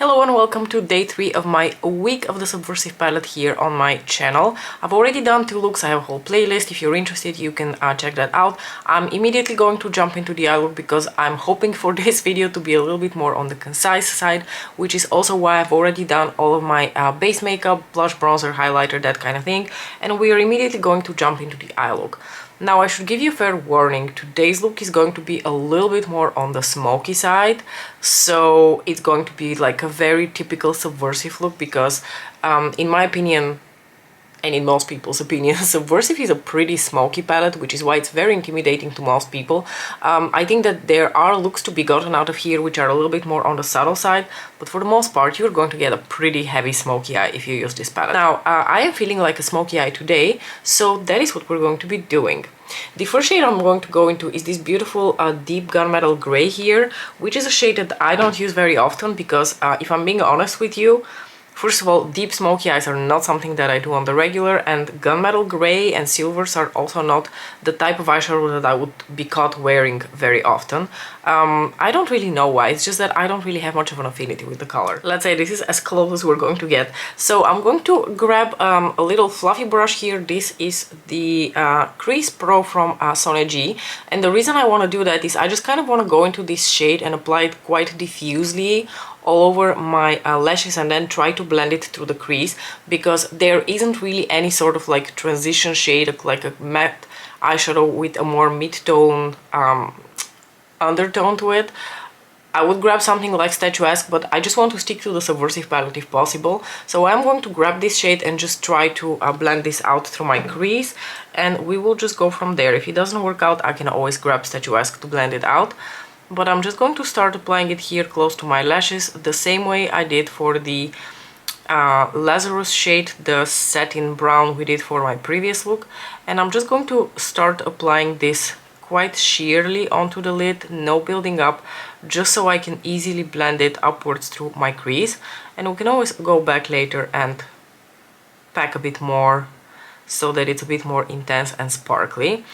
Hello and welcome to day 3 of my week of the Subversive palette here on my channel. I've already done 2 looks, I have a whole playlist. If you're interested, you can check that out. I'm immediately going to jump into the eye look because I'm hoping for this video to be a little bit more on the concise side, which is also why I've already done all of my base makeup, blush, bronzer, highlighter, that kind of thing. And we are immediately going to jump into the eye look. Now, I should give you a fair warning, today's look is going to be a little bit more on the smoky side, so it's going to be like a very typical Subversive look because, in my opinion, and in most people's opinion, Subversive is a pretty smoky palette, which is why it's very intimidating to most people. I think that there are looks to be gotten out of here which are a little bit more on the subtle side, but for the most part you're going to get a pretty heavy smoky eye if you use this palette. Now, I am feeling like a smoky eye today, so that is what we're going to be doing. The first shade I'm going to go into is this beautiful deep gunmetal gray here, which is a shade that I don't use very often because, if I'm being honest with you, first of all, deep smoky eyes are not something that I do on the regular, and gunmetal gray and silvers are also not the type of eyeshadow that I would be caught wearing very often. I don't really know why, it's just that I don't really have much of an affinity with the color. Let's say this is as close as we're going to get. So I'm going to grab a little fluffy brush here. This is the Crease Pro from Sonia G, and the reason I want to do that is I just kind of want to go into this shade and apply it quite diffusely all over my lashes and then try to blend it through the crease, because there isn't really any sort of like transition shade, like a matte eyeshadow with a more mid-tone undertone to it. I would grab something like Statuesque, but I just want to stick to the Subversive palette if possible. So I'm going to grab this shade and just try to blend this out through my crease, and we will just go from there. If it doesn't work out, I can always grab Statuesque to blend it out. But I'm just going to start applying it here close to my lashes, the same way I did for the Lazarus shade, the satin brown we did for my previous look. And I'm just going to start applying this quite sheerly onto the lid, no building up, just so I can easily blend it upwards through my crease. And we can always go back later and pack a bit more so that it's a bit more intense and sparkly.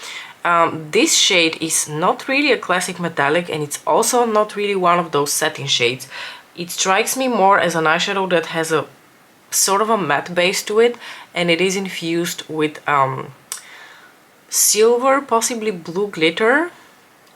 This shade is not really a classic metallic, and it's also not really one of those satin shades. It strikes me more as an eyeshadow that has a sort of a matte base to it, and it is infused with silver, possibly blue glitter.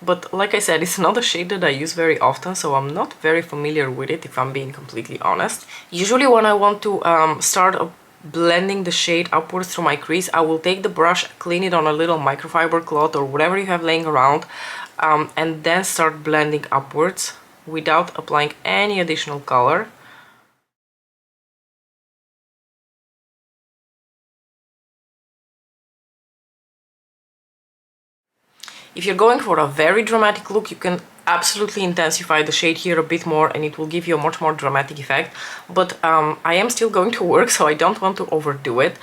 But like I said, it's not a shade that I use very often, so I'm not very familiar with it, if I'm being completely honest. Usually when I want to start blending the shade upwards through my crease, I will take the brush, clean it on a little microfiber cloth or whatever you have laying around, and then start blending upwards without applying any additional color. If you're going for a very dramatic look, you can absolutely intensify the shade here a bit more and it will give you a much more dramatic effect. But I am still going to work, so I don't want to overdo it.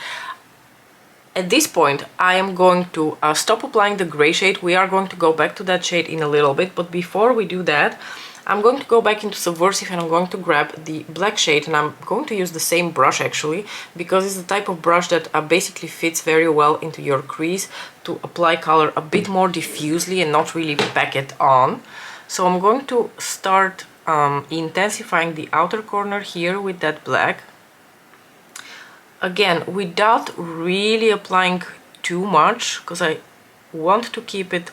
At this point, I am going to stop applying the gray shade. We are going to go back to that shade in a little bit, but before we do that, I'm going to go back into Subversive and I'm going to grab the black shade, and I'm going to use the same brush actually, because it's the type of brush that basically fits very well into your crease to apply color a bit more diffusely and not really pack it on. So I'm going to start intensifying the outer corner here with that black. Again, without really applying too much, because I want to keep it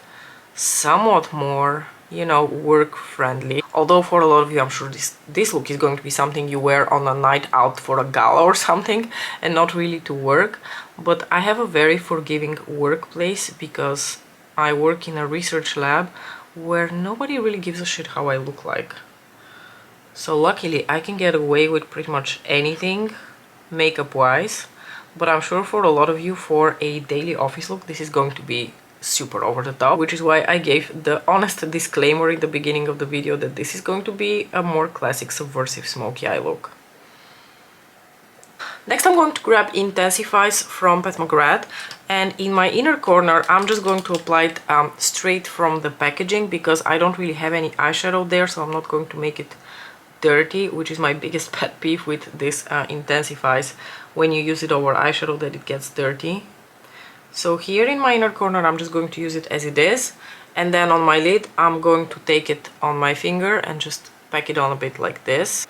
somewhat more, you know, work friendly. Although for a lot of you, I'm sure this look is going to be something you wear on a night out for a gala or something and not really to work. But I have a very forgiving workplace because I work in a research lab where nobody really gives a shit how I look like. So luckily I can get away with pretty much anything makeup wise, but I'm sure for a lot of you, for a daily office look, this is going to be super over the top, which is why I gave the honest disclaimer in the beginning of the video that this is going to be a more classic Subversive smoky eye look. Next I'm going to grab Intensifies from Pat McGrath, and in my inner corner I'm just going to apply it straight from the packaging because I don't really have any eyeshadow there, so I'm not going to make it dirty, which is my biggest pet peeve with this Intensifies, when you use it over eyeshadow, that it gets dirty. So here in my inner corner I'm just going to use it as it is, and then on my lid I'm going to take it on my finger and just pack it on a bit like this.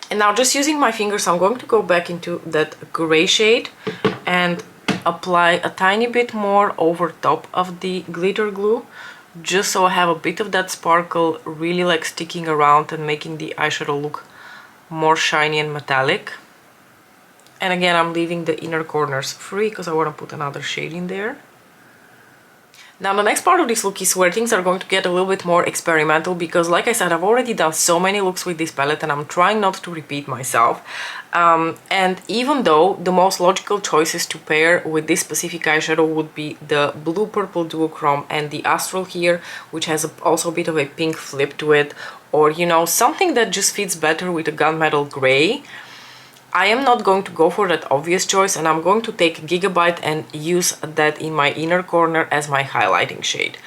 And now just using my fingers, I'm going to go back into that gray shade and apply a tiny bit more over top of the glitter glue, just so I have a bit of that sparkle really like sticking around and making the eyeshadow look more shiny and metallic. And again, I'm leaving the inner corners free because I want to put another shade in there. Now the next part of this look is where things are going to get a little bit more experimental, because like I said, I've already done so many looks with this palette and I'm trying not to repeat myself. And even though the most logical choices to pair with this specific eyeshadow would be the blue purple duochrome and the astral here, which has also a bit of a pink flip to it, or you know, something that just fits better with a gunmetal gray, I am not going to go for that obvious choice, and I'm going to take Gigabyte and use that in my inner corner as my highlighting shade.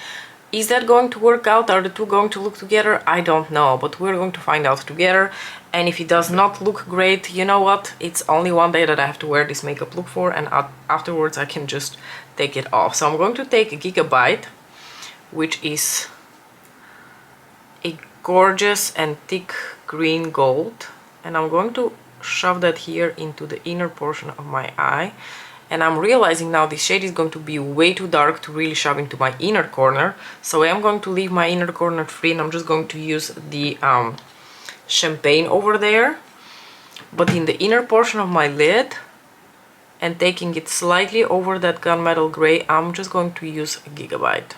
Is that going to work out? Are the two going to look together? I don't know, but we're going to find out together. And if it does not look great, you know what? It's only one day that I have to wear this makeup look for, and afterwards I can just take it off. So I'm going to take Gigabyte, which is a gorgeous and thick green gold, and I'm going to shove that here into the inner portion of my eye. And I'm realizing now this shade is going to be way too dark to really shove into my inner corner, so I am going to leave my inner corner free, and I'm just going to use the champagne over there. But in the inner portion of my lid, and taking it slightly over that gunmetal gray, I'm just going to use Gigabyte.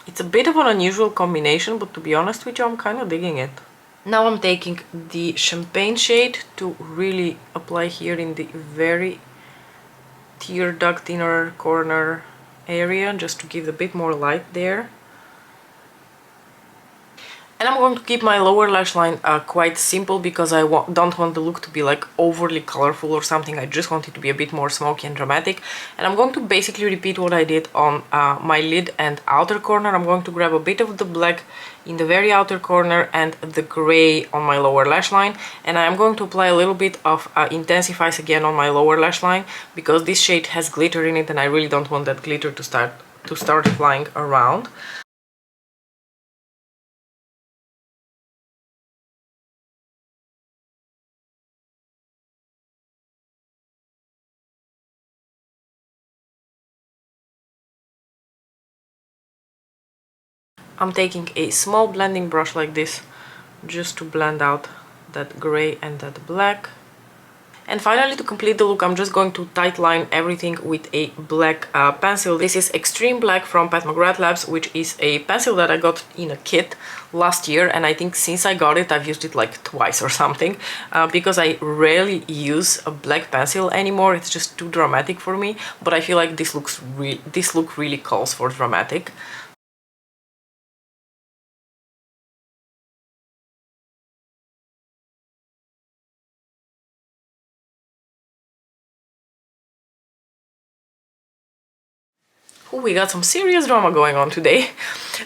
It's a bit of an unusual combination, but to be honest with you, I'm kind of digging it. Now I'm taking the champagne shade to really apply here in the very tear duct inner corner area, just to give a bit more light there. And I'm going to keep my lower lash line quite simple, because I don't want the look to be like overly colorful or something. I just want it to be a bit more smoky and dramatic. And I'm going to basically repeat what I did on my lid and outer corner. I'm going to grab a bit of the black in the very outer corner and the gray on my lower lash line. And I'm going to apply a little bit of Intensifies again on my lower lash line, because this shade has glitter in it and I really don't want that glitter to start flying around. I'm taking a small blending brush like this, just to blend out that gray and that black. And finally, to complete the look, I'm just going to tight line everything with a black pencil. This is Extreme Black from Pat McGrath Labs, which is a pencil that I got in a kit last year, and I think since I got it, I've used it like twice or something, because I rarely use a black pencil anymore. It's just too dramatic for me, but I feel like this look really calls for dramatic. Ooh, we got some serious drama going on today.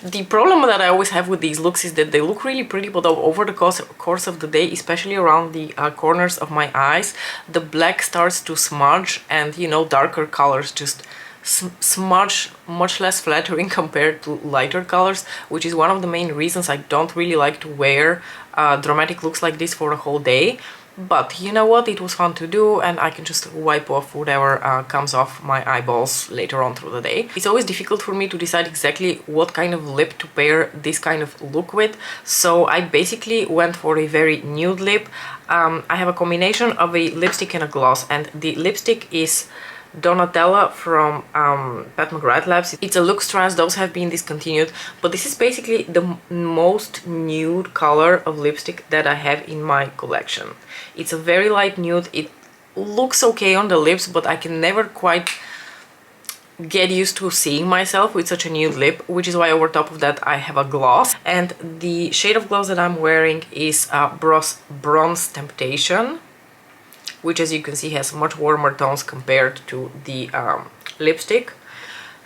The problem that I always have with these looks is that they look really pretty, but over the course of the day, especially around the corners of my eyes, the black starts to smudge, and you know, darker colors just smudge much less flattering compared to lighter colors, which is one of the main reasons I don't really like to wear dramatic looks like this for a whole day. But you know what, it was fun to do, and I can just wipe off whatever comes off my eyeballs later on through the day. It's always difficult for me to decide exactly what kind of lip to pair this kind of look with, so I basically went for a very nude lip. I have a combination of a lipstick and a gloss, and the lipstick is Donatella from Pat McGrath Labs. It's a Lux Trans, those have been discontinued, but this is basically the most nude color of lipstick that I have in my collection. It's a very light nude. It looks okay on the lips, but I can never quite get used to seeing myself with such a nude lip, which is why over top of that I have a gloss. And the shade of gloss that I'm wearing is Bronze Temptation, which, as you can see, has much warmer tones compared to the lipstick.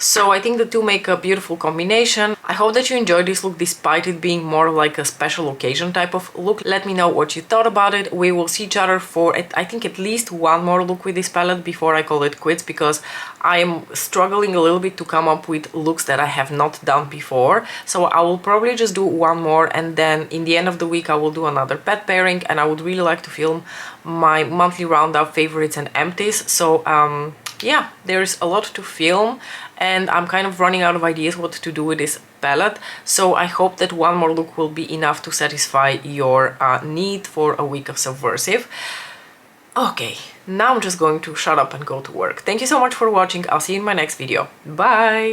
So I think the two make a beautiful combination. I hope that you enjoyed this look despite it being more like a special occasion type of look. Let me know what you thought about it. We will see each other for I think at least one more look with this palette before I call it quits, because I am struggling a little bit to come up with looks that I have not done before. So I will probably just do one more, and then in the end of the week I will do another pet pairing, and I would really like to film my monthly roundup favorites and empties. So yeah, there's a lot to film and I'm kind of running out of ideas what to do with this palette. So I hope that one more look will be enough to satisfy your need for a week of Subversive. Okay, now I'm just going to shut up and go to work. Thank you so much for watching. I'll see you in my next video. Bye!